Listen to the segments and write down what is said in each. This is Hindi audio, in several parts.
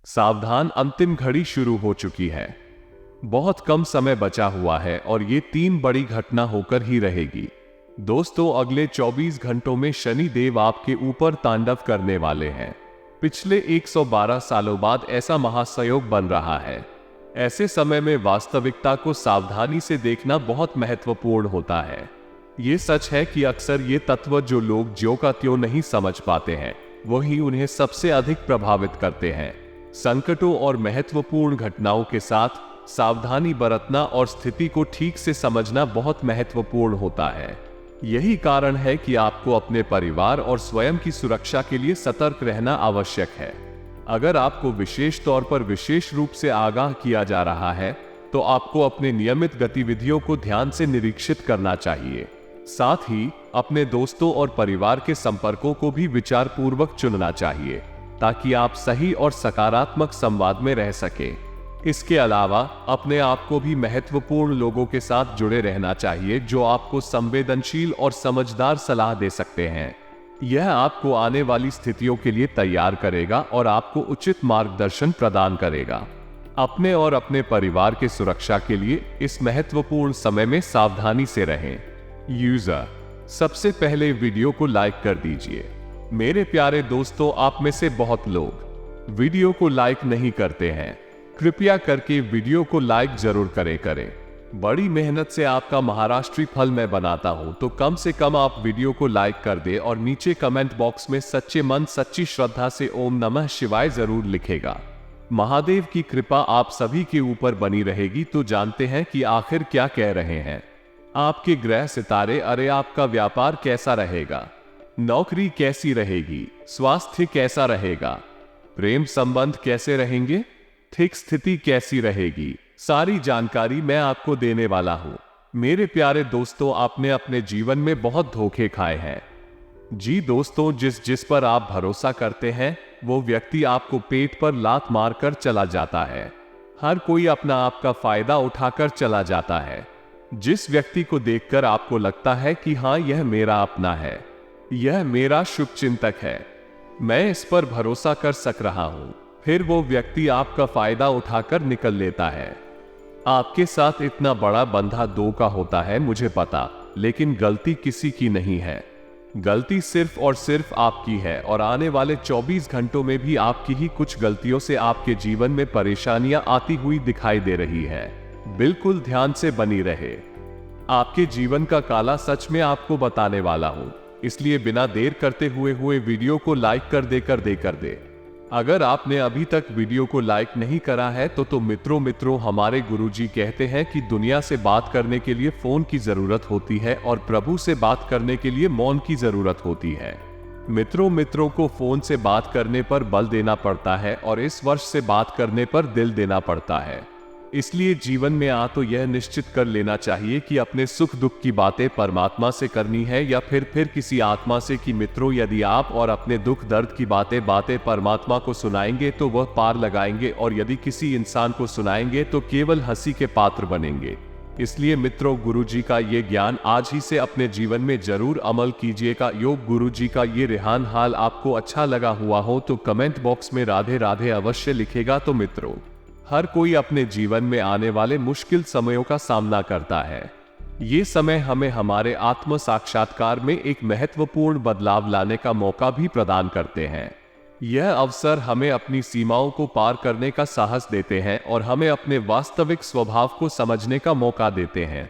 सावधान, अंतिम घड़ी शुरू हो चुकी है। बहुत कम समय बचा हुआ है और ये 3 बड़ी घटना होकर ही रहेगी। दोस्तों, अगले 24 घंटों में शनि देव आपके ऊपर तांडव करने वाले हैं। पिछले 112 सालों बाद ऐसा महासंयोग बन रहा है। ऐसे समय में वास्तविकता को सावधानी से देखना बहुत महत्वपूर्ण होता है। ये सच है कि अक्सर ये तत्व जो लोग ज्यों का त्यों नहीं समझ पाते हैं, वही उन्हें सबसे अधिक प्रभावित करते हैं। संकटों और महत्वपूर्ण घटनाओं के साथ सावधानी बरतना और स्थिति को ठीक से समझना बहुत महत्वपूर्ण होता है। यही कारण है कि आपको अपने परिवार और स्वयं की सुरक्षा के लिए सतर्क रहना आवश्यक है। अगर आपको विशेष तौर पर विशेष रूप से आगाह किया जा रहा है, तो आपको अपने नियमित गतिविधियों को ध्यान से निरीक्षित करना चाहिए। साथ ही अपने दोस्तों और परिवार के संपर्कों को भी विचारपूर्वक चुनना चाहिए, ताकि आप सही और सकारात्मक संवाद में रह सकें। इसके अलावा अपने आप को भी महत्वपूर्ण लोगों के साथ जुड़े रहना चाहिए, जो आपको संवेदनशील और समझदार सलाह दे सकते हैं। यह आपको आने वाली स्थितियों के लिए तैयार करेगा और आपको उचित मार्गदर्शन प्रदान करेगा। अपने और अपने परिवार की सुरक्षा के लिए इस महत्वपूर्ण समय में सावधानी से रहें। यूजर, सबसे पहले वीडियो को लाइक कर दीजिए। मेरे प्यारे दोस्तों, आप में से बहुत लोग वीडियो को लाइक नहीं करते हैं। कृपया करके वीडियो को लाइक जरूर करें। बड़ी मेहनत से आपका महाराष्ट्री फल मैं बनाता हूं, तो कम से कम आप वीडियो को लाइक कर दे और नीचे कमेंट बॉक्स में सच्चे मन सच्ची श्रद्धा से ओम नमः शिवाय जरूर लिखेगा। महादेव की कृपा आप सभी के ऊपर बनी रहेगी। तो जानते हैं कि आखिर क्या कह रहे हैं आपके ग्रह सितारे। अरे, आपका व्यापार कैसा रहेगा, नौकरी कैसी रहेगी, स्वास्थ्य कैसा रहेगा, प्रेम संबंध कैसे रहेंगे, ठीक स्थिति कैसी रहेगी, सारी जानकारी मैं आपको देने वाला हूं। मेरे प्यारे दोस्तों, आपने अपने जीवन में बहुत धोखे खाए हैं। जी दोस्तों, जिस पर आप भरोसा करते हैं, वो व्यक्ति आपको पेट पर लात मारकर चला जाता है। हर कोई अपना आपका फायदा उठाकर चला जाता है। जिस व्यक्ति को देखकर आपको लगता है कि हाँ, यह मेरा अपना है, यह मेरा शुभचिंतक है, मैं इस पर भरोसा कर सक रहा हूं, फिर वो व्यक्ति आपका फायदा उठाकर निकल लेता है। आपके साथ इतना बड़ा बंधा दो का होता है, मुझे पता, लेकिन गलती किसी की नहीं है। गलती सिर्फ और सिर्फ आपकी है और आने वाले 24 घंटों में भी आपकी ही कुछ गलतियों से आपके जीवन में परेशानियां आती हुई दिखाई दे रही है। बिल्कुल ध्यान से बनी रहे। आपके जीवन का काला सच में आपको बताने वाला हूं, इसलिए बिना देर करते हुए वीडियो को लाइक कर दे। अगर आपने अभी तक वीडियो को लाइक नहीं करा है तो मित्रों, हमारे गुरुजी कहते हैं कि दुनिया से बात करने के लिए फोन की जरूरत होती है और प्रभु से बात करने के लिए मौन की जरूरत होती है। मित्रों को फोन से बात करने पर बल देना पड़ता है और इस वर्ष से बात करने पर दिल देना पड़ता है। इसलिए जीवन में तो यह निश्चित कर लेना चाहिए कि अपने सुख दुख की बातें परमात्मा से करनी है या फिर किसी आत्मा से। कि मित्रों, यदि आप और अपने दुख दर्द की बातें परमात्मा को सुनाएंगे तो वह पार लगाएंगे, और यदि किसी इंसान को सुनाएंगे तो केवल हंसी के पात्र बनेंगे। इसलिए मित्रों, गुरुजी का ये ज्ञान आज ही से अपने जीवन में जरूर अमल कीजिएगा। योग गुरुजी का ये रेहान हाल आपको अच्छा लगा हुआ हो तो कमेंट बॉक्स में राधे राधे अवश्य लिखेगा। तो मित्रों, हर कोई अपने जीवन में आने वाले मुश्किल समयों का सामना करता है। ये समय हमें हमारे आत्म साक्षात्कार में एक महत्वपूर्ण बदलाव लाने का मौका भी प्रदान करते हैं। यह अवसर हमें अपनी सीमाओं को पार करने का साहस देते हैं और हमें अपने वास्तविक स्वभाव को समझने का मौका देते हैं।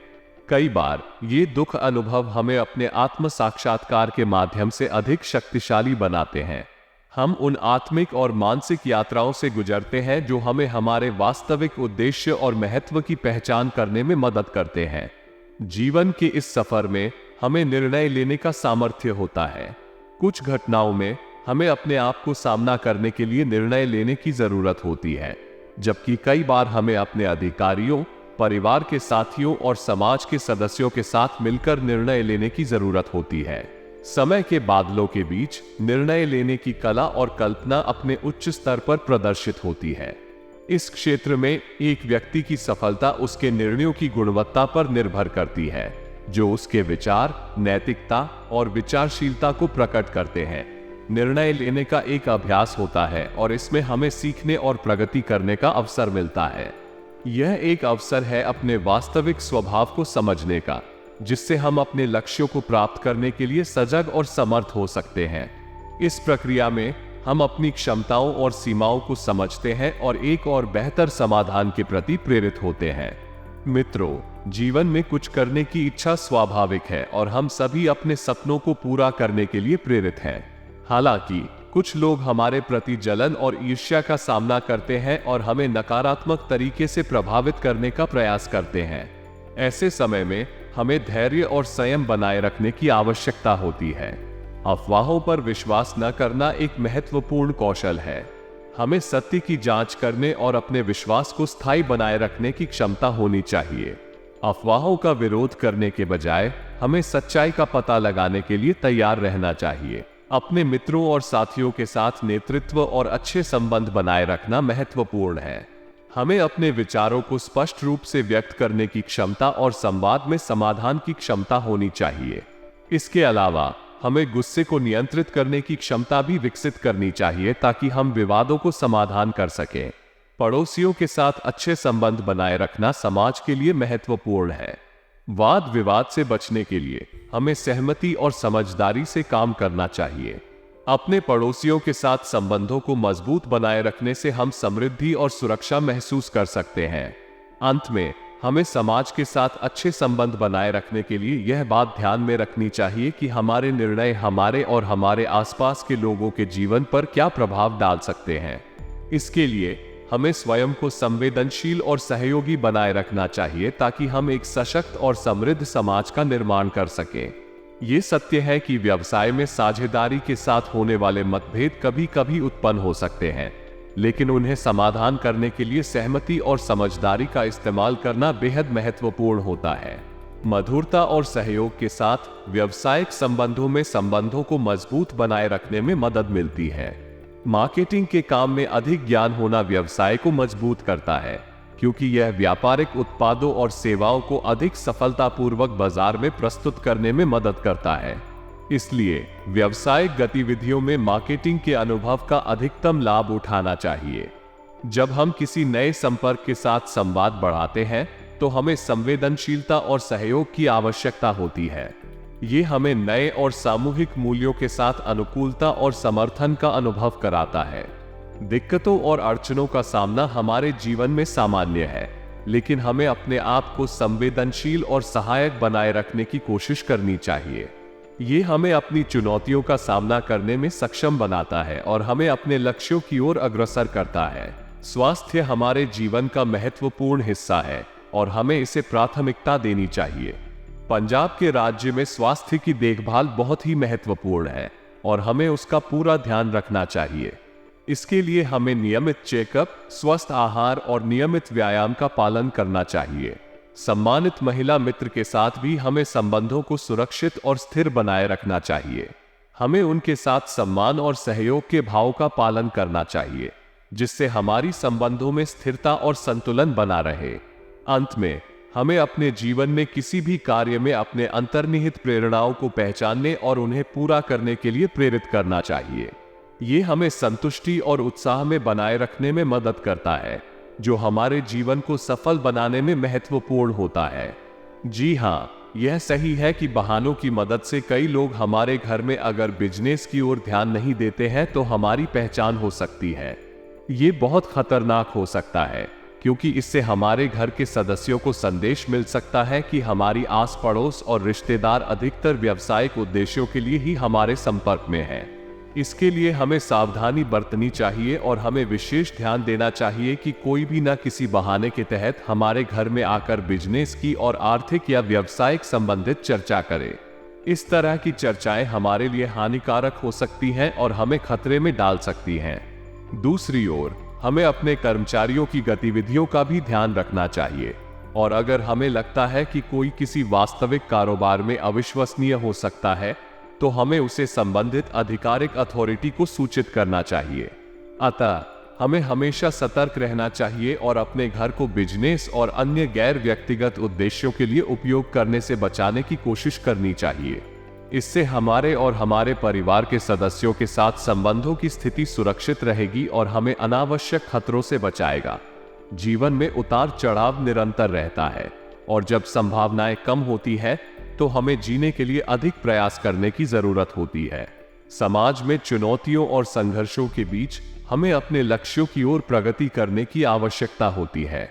कई बार ये दुख अनुभव हमें अपने आत्म साक्षात्कार के माध्यम से अधिक शक्तिशाली बनाते हैं। हम उन आत्मिक और मानसिक यात्राओं से गुजरते हैं जो हमें हमारे वास्तविक उद्देश्य और महत्व की पहचान करने में मदद करते हैं। जीवन के इस सफर में हमें निर्णय लेने का सामर्थ्य होता है। कुछ घटनाओं में हमें अपने आप को सामना करने के लिए निर्णय लेने की जरूरत होती है, जबकि कई बार हमें अपने अधिकारियों, परिवार के साथियों और समाज के सदस्यों के साथ मिलकर निर्णय लेने की जरूरत होती है। समय के बादलों के बीच निर्णय लेने की कला और कल्पना अपने उच्च स्तर पर प्रदर्शित होती है। इस क्षेत्र में एक व्यक्ति की सफलता उसके निर्णयों की गुणवत्ता पर निर्भर करती है, जो उसके विचार, नैतिकता और विचारशीलता को प्रकट करते हैं। निर्णय लेने का एक अभ्यास होता है और इसमें हमें सीखने और प्रगति करने का अवसर मिलता है। यह एक अवसर है अपने वास्तविक स्वभाव को समझने का, जिससे हम अपने लक्ष्यों को प्राप्त करने के लिए सजग और समर्थ हो सकते हैं। इस प्रक्रिया में हम अपनी क्षमताओं और सीमाओं को समझते हैं और एक और बेहतर समाधान के प्रति प्रेरित होते हैं। मित्रों, जीवन में कुछ करने की इच्छा स्वाभाविक है और हम सभी अपने सपनों को पूरा करने के लिए प्रेरित हैं। हालांकि कुछ लोग हमारे प्रति जलन और ईर्ष्या का सामना करते हैं और हमें नकारात्मक तरीके से प्रभावित करने का प्रयास करते हैं। ऐसे समय में हमें धैर्य और संयम बनाए रखने की आवश्यकता होती है। अफवाहों पर विश्वास न करना एक महत्वपूर्ण कौशल है। हमें सत्य की जांच करने और अपने विश्वास को स्थायी बनाए रखने की क्षमता होनी चाहिए। अफवाहों का विरोध करने के बजाय हमें सच्चाई का पता लगाने के लिए तैयार रहना चाहिए। अपने मित्रों और साथियों के साथ नेतृत्व और अच्छे संबंध बनाए रखना महत्वपूर्ण है। हमें अपने विचारों को स्पष्ट रूप से व्यक्त करने की क्षमता और संवाद में समाधान की क्षमता होनी चाहिए। इसके अलावा हमें गुस्से को नियंत्रित करने की क्षमता भी विकसित करनी चाहिए ताकि हम विवादों को समाधान कर सकें। पड़ोसियों के साथ अच्छे संबंध बनाए रखना समाज के लिए महत्वपूर्ण है। वाद विवाद से बचने के लिए हमें सहमति और समझदारी से काम करना चाहिए। अपने पड़ोसियों के साथ संबंधों को मजबूत बनाए रखने से हम समृद्धि और सुरक्षा महसूस कर सकते हैं। अंत में हमें समाज के साथ अच्छे संबंध बनाए रखने के लिए यह बात ध्यान में रखनी चाहिए कि हमारे निर्णय हमारे और हमारे आसपास के लोगों के जीवन पर क्या प्रभाव डाल सकते हैं। इसके लिए हमें स्वयं को संवेदनशील और सहयोगी बनाए रखना चाहिए ताकि हम एक सशक्त और समृद्ध समाज का निर्माण कर सकें। ये सत्य है कि व्यवसाय में साझेदारी के साथ होने वाले मतभेद कभी कभी उत्पन्न हो सकते हैं, लेकिन उन्हें समाधान करने के लिए सहमति और समझदारी का इस्तेमाल करना बेहद महत्वपूर्ण होता है। मधुरता और सहयोग के साथ व्यावसायिक संबंधों में संबंधों को मजबूत बनाए रखने में मदद मिलती है। मार्केटिंग के काम में अधिक ज्ञान होना व्यवसाय को मजबूत करता है, क्योंकि यह व्यापारिक उत्पादों और सेवाओं को अधिक सफलतापूर्वक बाजार में प्रस्तुत करने में मदद करता है। इसलिए व्यावसायिक गतिविधियों में मार्केटिंग के अनुभव का अधिकतम लाभ उठाना चाहिए। जब हम किसी नए संपर्क के साथ संवाद बढ़ाते हैं तो हमें संवेदनशीलता और सहयोग की आवश्यकता होती है। ये हमें नए और सामूहिक मूल्यों के साथ अनुकूलता और समर्थन का अनुभव कराता है। दिक्कतों और अड़चनों का सामना हमारे जीवन में सामान्य है, लेकिन हमें अपने आप को संवेदनशील और सहायक बनाए रखने की कोशिश करनी चाहिए। ये हमें अपनी चुनौतियों का सामना करने में सक्षम बनाता है और हमें अपने लक्ष्यों की ओर अग्रसर करता है। स्वास्थ्य हमारे जीवन का महत्वपूर्ण हिस्सा है और हमें इसे प्राथमिकता देनी चाहिए। पंजाब के राज्य में स्वास्थ्य की देखभाल बहुत ही महत्वपूर्ण है और हमें उसका पूरा ध्यान रखना चाहिए। इसके लिए हमें नियमित चेकअप, स्वस्थ आहार और नियमित व्यायाम का पालन करना चाहिए। सम्मानित महिला मित्र के साथ भी हमें संबंधों को सुरक्षित और स्थिर बनाए रखना चाहिए। हमें उनके साथ सम्मान और सहयोग के भाव का पालन करना चाहिए, जिससे हमारी संबंधों में स्थिरता और संतुलन बना रहे। अंत में हमें अपने जीवन में किसी भी कार्य में अपने अंतर्निहित प्रेरणाओं को पहचानने और उन्हें पूरा करने के लिए प्रेरित करना चाहिए। ये हमें संतुष्टि और उत्साह में बनाए रखने में मदद करता है, जो हमारे जीवन को सफल बनाने में महत्वपूर्ण होता है। जी हाँ, यह सही है कि बहानों की मदद से कई लोग हमारे घर में अगर बिजनेस की ओर ध्यान नहीं देते हैं तो हमारी पहचान हो सकती है। ये बहुत खतरनाक हो सकता है, क्योंकि इससे हमारे घर के सदस्यों को संदेश मिल सकता है कि हमारी आस पड़ोस और रिश्तेदार अधिकतर व्यावसायिक उद्देश्यों के लिए ही हमारे संपर्क में हैं। इसके लिए हमें सावधानी बरतनी चाहिए और हमें विशेष ध्यान देना चाहिए कि कोई भी न किसी बहाने के तहत हमारे घर में आकर बिजनेस की और आर्थिक या व्यावसायिक संबंधित चर्चा करे। इस तरह की चर्चाएं हमारे लिए हानिकारक हो सकती हैं और हमें खतरे में डाल सकती हैं। दूसरी ओर हमें अपने कर्मचारियों की गतिविधियों का भी ध्यान रखना चाहिए, और अगर हमें लगता है कि कोई किसी वास्तविक कारोबार में अविश्वसनीय हो सकता है तो हमें उसे संबंधित आधिकारिक अथॉरिटी को सूचित करना चाहिए। अतः हमें हमेशा सतर्क रहना चाहिए और अपने घर को बिजनेस और अन्य गैर व्यक्तिगत उद्देश्यों के लिए उपयोग करने से बचाने की कोशिश करनी चाहिए। इससे हमारे और हमारे परिवार के सदस्यों के साथ संबंधों की स्थिति सुरक्षित रहेगी और हमें अनावश्यक खतरों से बचाएगा। जीवन में उतार चढ़ाव निरंतर रहता है और जब संभावनाएं कम होती है तो हमें जीने के लिए अधिक प्रयास करने की जरूरत होती है। समाज में चुनौतियों और संघर्षों के बीच हमें अपने लक्ष्यों की ओर प्रगति करने की आवश्यकता होती है।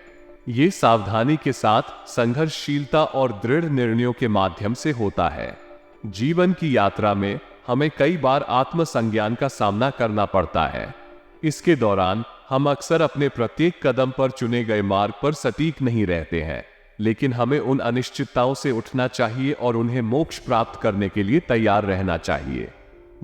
ये सावधानी के साथ संघर्षशीलता और दृढ़ निर्णयों के माध्यम से होता है। जीवन की यात्रा में हमें कई बार आत्मसंज्ञान का सामना करना पड़ता है। इसके दौरान हम अक्सर अपने प्रत्येक कदम पर चुने गए मार्ग पर सटीक नहीं रहते हैं, लेकिन हमें उन अनिश्चितताओं से उठना चाहिए और उन्हें मोक्ष प्राप्त करने के लिए तैयार रहना चाहिए।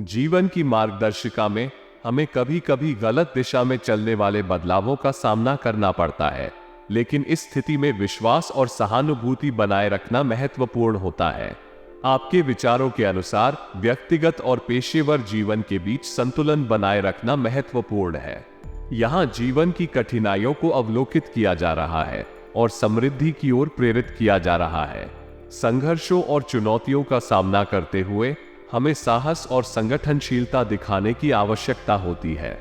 जीवन की मार्गदर्शिका में हमें कभी कभी गलत दिशा में चलने वाले बदलावों का सामना करना पड़ता है, लेकिन इस स्थिति में विश्वास और सहानुभूति बनाए रखना महत्वपूर्ण होता है। आपके विचारों के अनुसार व्यक्तिगत और पेशेवर जीवन के बीच संतुलन बनाए रखना महत्वपूर्ण है। यहाँ जीवन की कठिनाइयों को अवलोकित किया जा रहा है और समृद्धि की ओर प्रेरित किया जा रहा है। संघर्षों और चुनौतियों का सामना करते हुए हमें साहस और संगठनशीलता दिखाने की आवश्यकता होती है।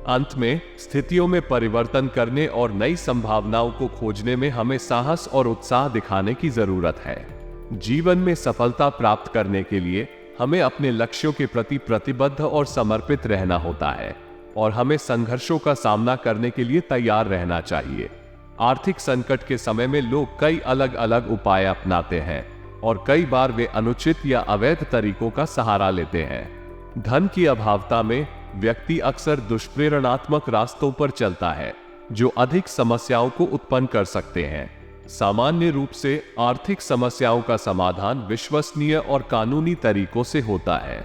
अंत में स्थितियों में परिवर्तन करने और नई संभावनाओं को खोजने में हमें साहस और उत्साह दिखाने की जरूरत है। जीवन में सफलता प्राप्त करने के लिए हमें अपने लक्ष्यों के प्रति प्रतिबद्ध और समर्पित रहना होता है और हमें संघर्षों का सामना करने के लिए तैयार रहना चाहिए। आर्थिक संकट के समय में लोग कई अलग अलग उपाय अपनाते हैं और कई बार वे अनुचित या अवैध तरीकों का सहारा लेते हैं। धन की अभावता में व्यक्ति अक्सर दुष्प्रेरणात्मक रास्तों पर चलता है जो अधिक समस्याओं को उत्पन्न कर सकते हैं। सामान्य रूप से आर्थिक समस्याओं का समाधान विश्वसनीय और कानूनी तरीकों से होता है।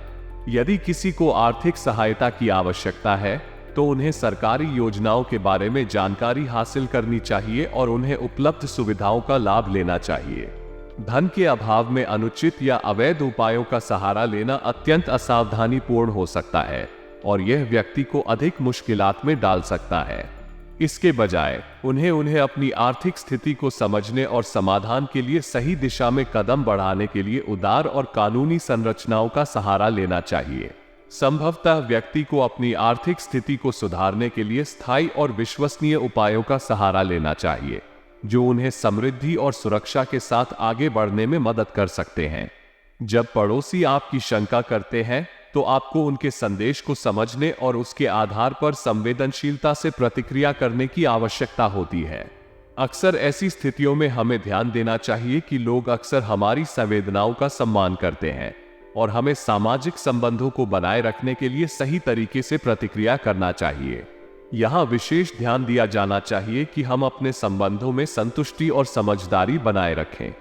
यदि किसी को आर्थिक सहायता की आवश्यकता है तो उन्हें सरकारी योजनाओं के बारे में जानकारी हासिल करनी चाहिए और उन्हें उपलब्ध सुविधाओं का लाभ लेना चाहिए। धन के अभाव में अनुचित या अवैध उपायों का सहारा लेना अत्यंत असावधानीपूर्ण हो सकता है और यह व्यक्ति को अधिक मुश्किलात में डाल सकता है। इसके बजाय उन्हें अपनी आर्थिक स्थिति को समझने और समाधान के लिए सही दिशा में कदम बढ़ाने के लिए उदार और कानूनी संरचनाओं का सहारा लेना चाहिए। संभवतः व्यक्ति को अपनी आर्थिक स्थिति को सुधारने के लिए स्थायी और विश्वसनीय उपायों का सहारा लेना चाहिए जो उन्हें समृद्धि और सुरक्षा के साथ आगे बढ़ने में मदद कर सकते हैं। जब पड़ोसी आपकी शंका करते हैं तो आपको उनके संदेश को समझने और उसके आधार पर संवेदनशीलता से प्रतिक्रिया करने की आवश्यकता होती है। अक्सर ऐसी स्थितियों में हमें ध्यान देना चाहिए कि लोग अक्सर हमारी संवेदनाओं का सम्मान करते हैं और हमें सामाजिक संबंधों को बनाए रखने के लिए सही तरीके से प्रतिक्रिया करना चाहिए। यहाँ विशेष ध्यान दिया जाना चाहिए कि हम अपने संबंधों में संतुष्टि और समझदारी बनाए रखें।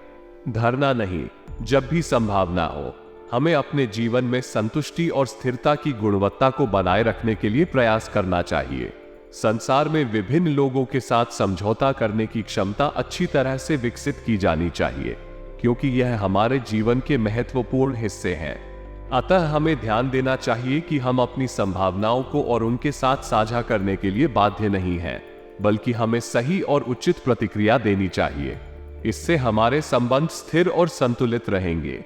धरना नहीं, जब भी संभावना हो हमें अपने जीवन में संतुष्टि और स्थिरता की गुणवत्ता को बनाए रखने के लिए प्रयास करना चाहिए। संसार में विभिन्न लोगों के साथ समझौता करने की क्षमता अच्छी तरह से विकसित की जानी चाहिए क्योंकि यह हमारे जीवन के महत्वपूर्ण हिस्से हैं। अतः हमें ध्यान देना चाहिए कि हम अपनी संभावनाओं को और उनके साथ साझा करने के लिए बाध्य नहीं हैं, बल्कि हमें सही और उचित प्रतिक्रिया देनी चाहिए। इससे हमारे संबंध स्थिर और संतुलित रहेंगे।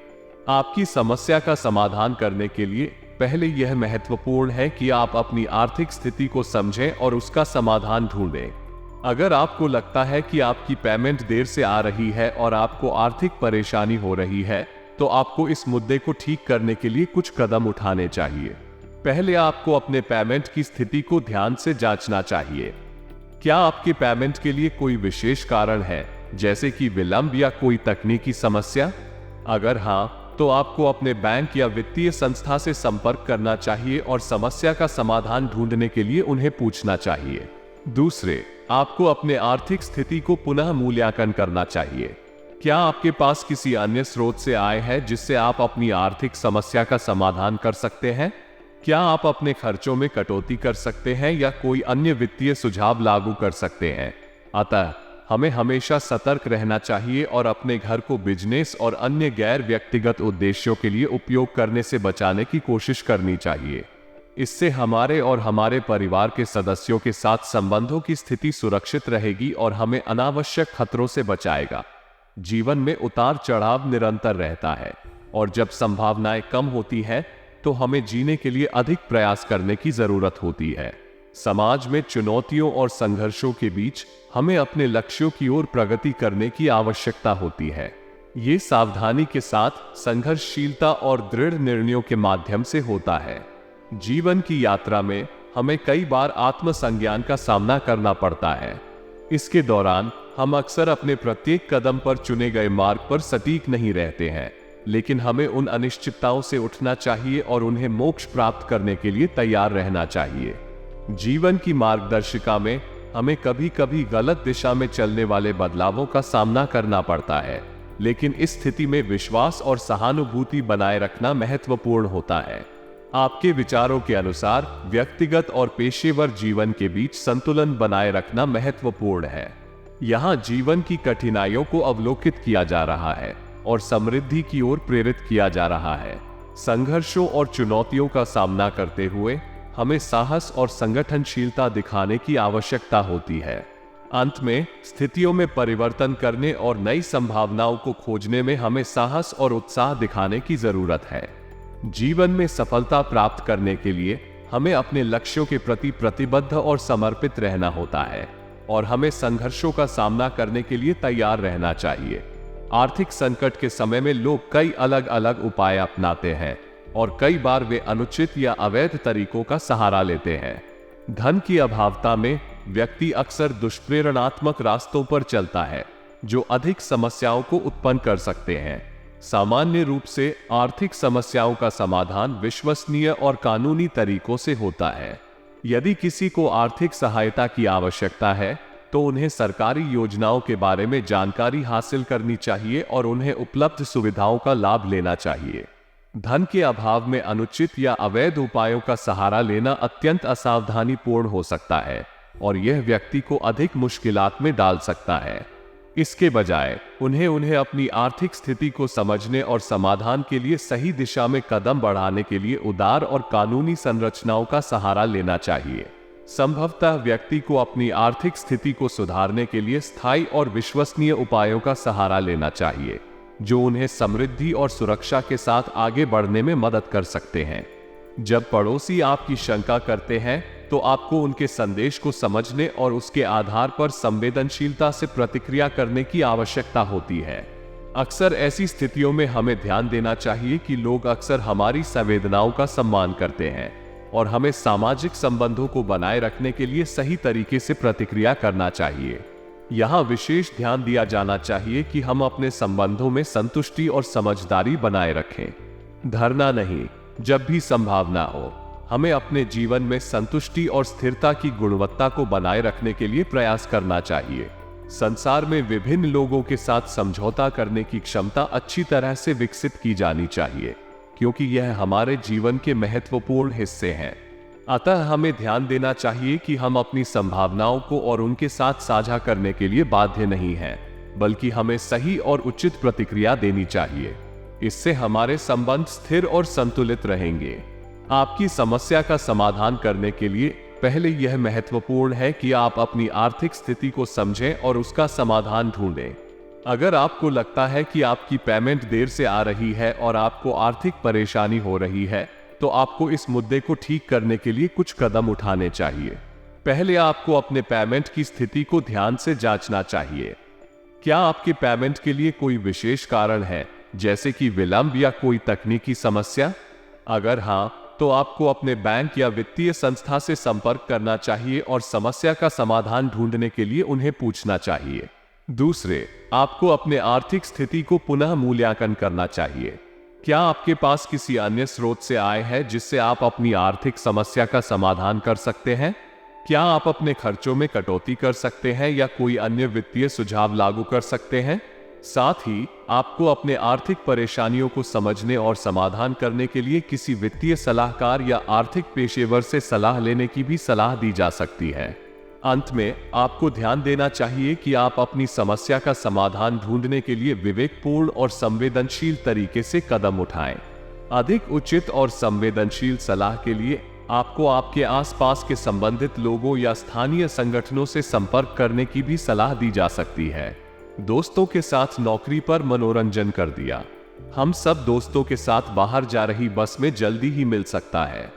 आपकी समस्या का समाधान करने के लिए पहले यह महत्वपूर्ण है कि आप अपनी आर्थिक स्थिति को समझें और उसका समाधान ढूंढें। अगर आपको लगता है कि आपकी पेमेंट देर से आ रही है और आपको आर्थिक परेशानी हो रही है, तो आपको इस मुद्दे को ठीक करने के लिए कुछ कदम उठाने चाहिए। पहले आपको अपने पेमेंट की स्थिति को ध्यान से जांचना चाहिए। क्या आपके पेमेंट के लिए कोई विशेष कारण है, जैसे कि विलंब या कोई तकनीकी समस्या? अगर हाँ, तो आपको अपने बैंक या वित्तीय संस्था से संपर्क करना चाहिए और समस्या का समाधान ढूंढने के लिए उन्हें पूछना चाहिए। दूसरे, आपको अपने आर्थिक स्थिति को पुनः मूल्यांकन करना चाहिए। क्या आपके पास किसी अन्य स्रोत से आय है जिससे आप अपनी आर्थिक समस्या का समाधान कर सकते हैं? क्या आप अपने खर्चों में कटौती कर सकते हैं या कोई अन्य वित्तीय सुझाव लागू कर सकते हैं? अतः हमें हमेशा सतर्क रहना चाहिए और अपने घर को बिजनेस और अन्य गैर व्यक्तिगत उद्देश्यों के लिए उपयोग करने से बचाने की कोशिश करनी चाहिए। इससे हमारे और हमारे परिवार के सदस्यों के साथ संबंधों की स्थिति सुरक्षित रहेगी और हमें अनावश्यक खतरों से बचाएगा। जीवन में उतार चढ़ाव निरंतर रहता है और जब संभावनाएं कम होती हैं तो हमें जीने के लिए अधिक प्रयास करने की जरूरत होती है। समाज में चुनौतियों और संघर्षों के बीच हमें अपने लक्ष्यों की ओर प्रगति करने की आवश्यकता होती है। ये सावधानी के साथ, संघर्षशीलता और दृढ़ निर्णयों के माध्यम से होता है। जीवन की यात्रा में हमें कई बार आत्मसंज्ञान का सामना करना पड़ता है। इसके दौरान हम अक्सर अपने प्रत्येक कदम पर चुने गए मार्ग पर सटीक नहीं रहते हैं, लेकिन हमें उन अनिश्चितताओं से उठना चाहिए और उन्हें मोक्ष प्राप्त करने के लिए तैयार रहना चाहिए। जीवन की मार्गदर्शिका में हमें कभी कभी गलत दिशा में चलने वाले बदलावों का सामना करना पड़ता है, लेकिन इस स्थिति में विश्वास और सहानुभूति बनाए रखना महत्वपूर्ण होता है। आपके विचारों के अनुसार व्यक्तिगत और पेशेवर जीवन के बीच संतुलन बनाए रखना महत्वपूर्ण है। यहाँ जीवन की कठिनाइयों को अवलोकित किया जा रहा है और समृद्धि की ओर प्रेरित किया जा रहा है। संघर्षों और चुनौतियों का सामना करते हुए हमें साहस और संगठनशीलता दिखाने की आवश्यकता होती है। अंत में, स्थितियों में परिवर्तन करने और नई संभावनाओं को खोजने में हमें साहस और उत्साह दिखाने की जरूरत है। जीवन में सफलता प्राप्त करने के लिए हमें अपने लक्ष्यों के प्रति प्रतिबद्ध और समर्पित रहना होता है और हमें संघर्षों का सामना करने के लिए तैयार रहना चाहिए। आर्थिक संकट के समय में लोग कई अलग अलग उपाय अपनाते हैं और कई बार वे अनुचित या अवैध तरीकों का सहारा लेते हैं। धन की अभावता में व्यक्ति अक्सर दुष्प्रेरणात्मक रास्तों पर चलता है, जो अधिक समस्याओं को उत्पन्न कर सकते हैं। सामान्य रूप से आर्थिक समस्याओं का समाधान विश्वसनीय और कानूनी तरीकों से होता है। यदि किसी को आर्थिक सहायता की आवश्यकता है तो उन्हें सरकारी योजनाओं के बारे में जानकारी हासिल करनी चाहिए और उन्हें उपलब्ध सुविधाओं का लाभ लेना चाहिए। धन के अभाव में अनुचित या अवैध उपायों का सहारा लेना अत्यंत असावधानीपूर्ण हो सकता है और यह व्यक्ति को अधिक मुश्किलात में डाल सकता है। इसके बजाय उन्हें अपनी आर्थिक स्थिति को समझने और समाधान के लिए सही दिशा में कदम बढ़ाने के लिए उदार और कानूनी संरचनाओं का सहारा लेना चाहिए। संभवतः व्यक्ति को अपनी आर्थिक स्थिति को सुधारने के लिए स्थायी और विश्वसनीय उपायों का सहारा लेना चाहिए, जो उन्हें समृद्धि और सुरक्षा के साथ आगे बढ़ने में मदद कर सकते हैं। जब पड़ोसी आपकी शंका करते हैं तो आपको उनके संदेश को समझने और उसके आधार पर संवेदनशीलता से प्रतिक्रिया करने की आवश्यकता होती है। अक्सर ऐसी स्थितियों में हमें ध्यान देना चाहिए कि लोग अक्सर हमारी संवेदनाओं का सम्मान करते हैं और हमें सामाजिक संबंधों को बनाए रखने के लिए सही तरीके से प्रतिक्रिया करना चाहिए। यहाँ विशेष ध्यान दिया जाना चाहिए कि हम अपने संबंधों में संतुष्टि और समझदारी बनाए रखें, धरना नहीं। जब भी संभावना हो, हमें अपने जीवन में संतुष्टि और स्थिरता की गुणवत्ता को बनाए रखने के लिए प्रयास करना चाहिए। संसार में विभिन्न लोगों के साथ समझौता करने की क्षमता अच्छी तरह से विकसित की जानी चाहिए, क्योंकि यह हमारे जीवन के महत्वपूर्ण हिस्से हैं। अतः हमें ध्यान देना चाहिए कि हम अपनी संभावनाओं को और उनके साथ साझा करने के लिए बाध्य नहीं हैं, बल्कि हमें सही और उचित प्रतिक्रिया देनी चाहिए। इससे हमारे संबंध स्थिर और संतुलित रहेंगे। आपकी समस्या का समाधान करने के लिए पहले यह महत्वपूर्ण है कि आप अपनी आर्थिक स्थिति को समझें और उसका समाधान ढूंढें। अगर आपको लगता है कि आपकी पेमेंट देर से आ रही है और आपको आर्थिक परेशानी हो रही है, तो आपको इस मुद्दे को ठीक करने के लिए कुछ कदम उठाने चाहिए। पहले आपको अपने पेमेंट की स्थिति को ध्यान से जांचना चाहिए। क्या आपके पेमेंट के लिए कोई विशेष कारण है, जैसे कि विलंब या कोई तकनीकी समस्या? अगर हाँ, तो आपको अपने बैंक या वित्तीय संस्था से संपर्क करना चाहिए और समस्या का समाधान ढूंढने के लिए उन्हें पूछना चाहिए। दूसरे, आपको अपने आर्थिक स्थिति को पुनः मूल्यांकन करना चाहिए। क्या आपके पास किसी अन्य स्रोत से आय है जिससे आप अपनी आर्थिक समस्या का समाधान कर सकते हैं? क्या आप अपने खर्चों में कटौती कर सकते हैं या कोई अन्य वित्तीय सुझाव लागू कर सकते हैं? साथ ही आपको अपने आर्थिक परेशानियों को समझने और समाधान करने के लिए किसी वित्तीय सलाहकार या आर्थिक पेशेवर से सलाह लेने की भी सलाह दी जा सकती है। अंत में, आपको ध्यान देना चाहिए कि आप अपनी समस्या का समाधान ढूंढने के लिए विवेकपूर्ण और संवेदनशील तरीके से कदम उठाएं। अधिक उचित और संवेदनशील सलाह के लिए आपको आपके आसपास के संबंधित लोगों या स्थानीय संगठनों से संपर्क करने की भी सलाह दी जा सकती है। दोस्तों के साथ नौकरी पर मनोरंजन कर दिया। हम सब दोस्तों के साथ बाहर जा रही बस में जल्दी ही मिल सकता है।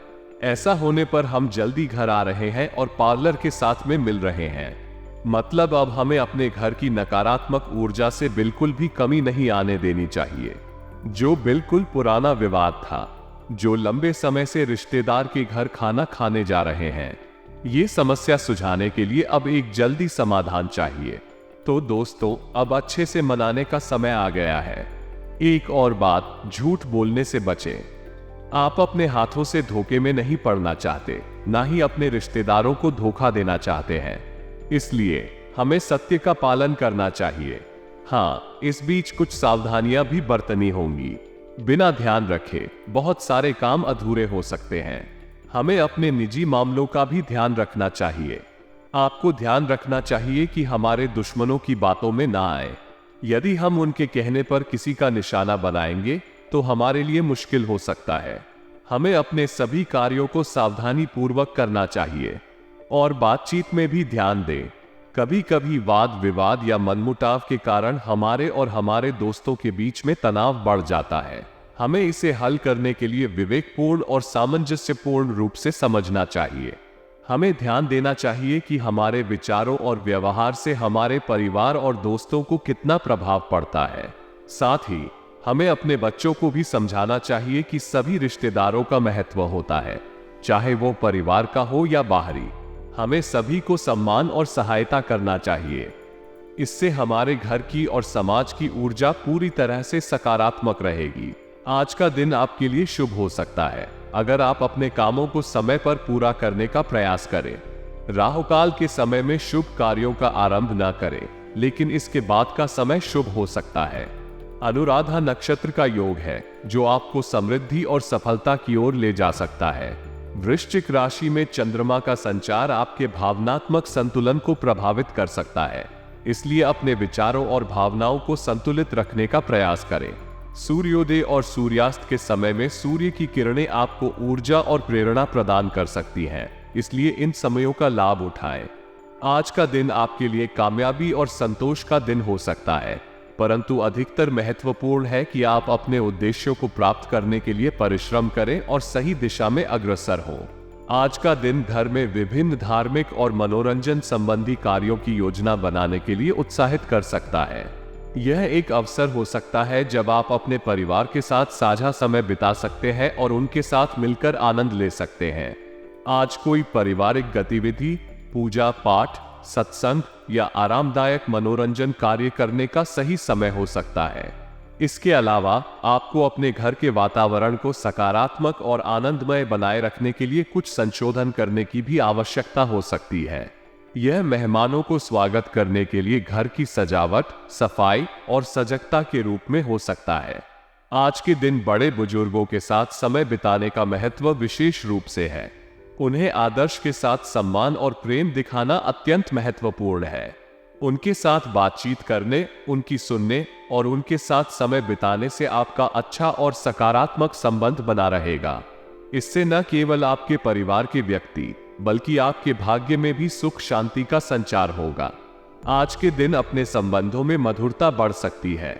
ऐसा होने पर हम जल्दी घर आ रहे हैं और पार्लर के साथ में मिल रहे हैं। मतलब अब हमें अपने घर की नकारात्मक ऊर्जा से बिल्कुल भी कमी नहीं आने देनी चाहिए। जो बिल्कुल पुराना विवाद था, जो लंबे समय से रिश्तेदार के घर खाना खाने जा रहे हैं, ये समस्या सुलझाने के लिए अब एक जल्दी समाधान चाहिए। तो दोस्तों, अब अच्छे से मनाने का समय आ गया है। एक और बात, झूठ बोलने से बचें। आप अपने हाथों से धोखे में नहीं पड़ना चाहते, ना ही अपने रिश्तेदारों को धोखा देना चाहते हैं। इसलिए हमें सत्य का पालन करना चाहिए। हाँ, इस बीच कुछ सावधानियां भी बरतनी होंगी। बिना ध्यान रखे बहुत सारे काम अधूरे हो सकते हैं। हमें अपने निजी मामलों का भी ध्यान रखना चाहिए। आपको ध्यान रखना चाहिए कि हमारे दुश्मनों की बातों में ना आए। यदि हम उनके कहने पर किसी का निशाना बनाएंगे तो हमारे लिए मुश्किल हो सकता है। हमें अपने सभी कार्यों को सावधानी पूर्वक करना चाहिए और बातचीत में भी ध्यान दें। कभी कभी वाद विवाद या मनमुटाव के कारण हमारे और हमारे दोस्तों के बीच में तनाव बढ़ जाता है। हमें इसे हल करने के लिए विवेकपूर्ण और सामंजस्यपूर्ण रूप से समझना चाहिए। हमें ध्यान देना चाहिए कि हमारे विचारों और व्यवहार से हमारे परिवार और दोस्तों को कितना प्रभाव पड़ता है। साथ ही हमें अपने बच्चों को भी समझाना चाहिए कि सभी रिश्तेदारों का महत्व होता है, चाहे वो परिवार का हो या बाहरी। हमें सभी को सम्मान और सहायता करना चाहिए। इससे हमारे घर की और समाज की ऊर्जा पूरी तरह से सकारात्मक रहेगी। आज का दिन आपके लिए शुभ हो सकता है अगर आप अपने कामों को समय पर पूरा करने का प्रयास करें। राहुकाल के समय में शुभ कार्यों का आरंभ न करें, लेकिन इसके बाद का समय शुभ हो सकता है। अनुराधा नक्षत्र का योग है जो आपको समृद्धि और सफलता की ओर ले जा सकता है। वृश्चिक राशि में चंद्रमा का संचार आपके भावनात्मक संतुलन को प्रभावित कर सकता है, इसलिए अपने विचारों और भावनाओं को संतुलित रखने का प्रयास करें। सूर्योदय और सूर्यास्त के समय में सूर्य की किरणें आपको ऊर्जा और प्रेरणा प्रदान कर सकती हैं, इसलिए इन समयों का लाभ उठाएं। आज का दिन आपके लिए कामयाबी और संतोष का दिन हो सकता है, परंतु अधिकतर महत्वपूर्ण है कि आप अपने उद्देश्यों को प्राप्त करने के लिए परिश्रम करें और सही दिशा में अग्रसर हों। आज का दिन घर में विभिन्न धार्मिक और मनोरंजन संबंधी कार्यों की योजना बनाने के लिए उत्साहित कर सकता है। यह एक अवसर हो सकता है जब आप अपने परिवार के साथ साझा समय बिता सकते हैं और उनके साथ मिलकर आनंद ले सकते हैं। आज कोई पारिवारिक गतिविधि, पूजा पाठ, सत्संग या आरामदायक मनोरंजन कार्य करने का सही समय हो सकता है। इसके अलावा आपको अपने घर के वातावरण को सकारात्मक और आनंदमय बनाए रखने के लिए कुछ संशोधन करने की भी आवश्यकता हो सकती है। यह मेहमानों को स्वागत करने के लिए घर की सजावट, सफाई और सजगता के रूप में हो सकता है। आज के दिन बड़े बुजुर्गों के साथ समय बिताने का महत्व विशेष रूप से है। उन्हें आदर्श के साथ सम्मान और प्रेम दिखाना अत्यंत महत्वपूर्ण है। उनके साथ बातचीत करने, उनकी सुनने और उनके साथ समय बिताने से आपका अच्छा और सकारात्मक संबंध बना रहेगा। इससे न केवल आपके परिवार के व्यक्ति बल्कि आपके भाग्य में भी सुख शांति का संचार होगा। आज के दिन अपने संबंधों में मधुरता बढ़ सकती है।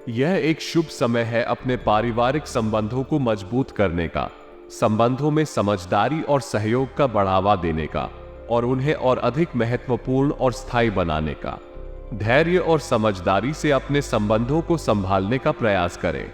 यह एक शुभ समय है अपने पारिवारिक संबंधों को मजबूत करने का, संबंधों में समझदारी और सहयोग का बढ़ावा देने का और उन्हें और अधिक महत्वपूर्ण और स्थायी बनाने का। धैर्य और समझदारी से अपने संबंधों को संभालने का प्रयास करें।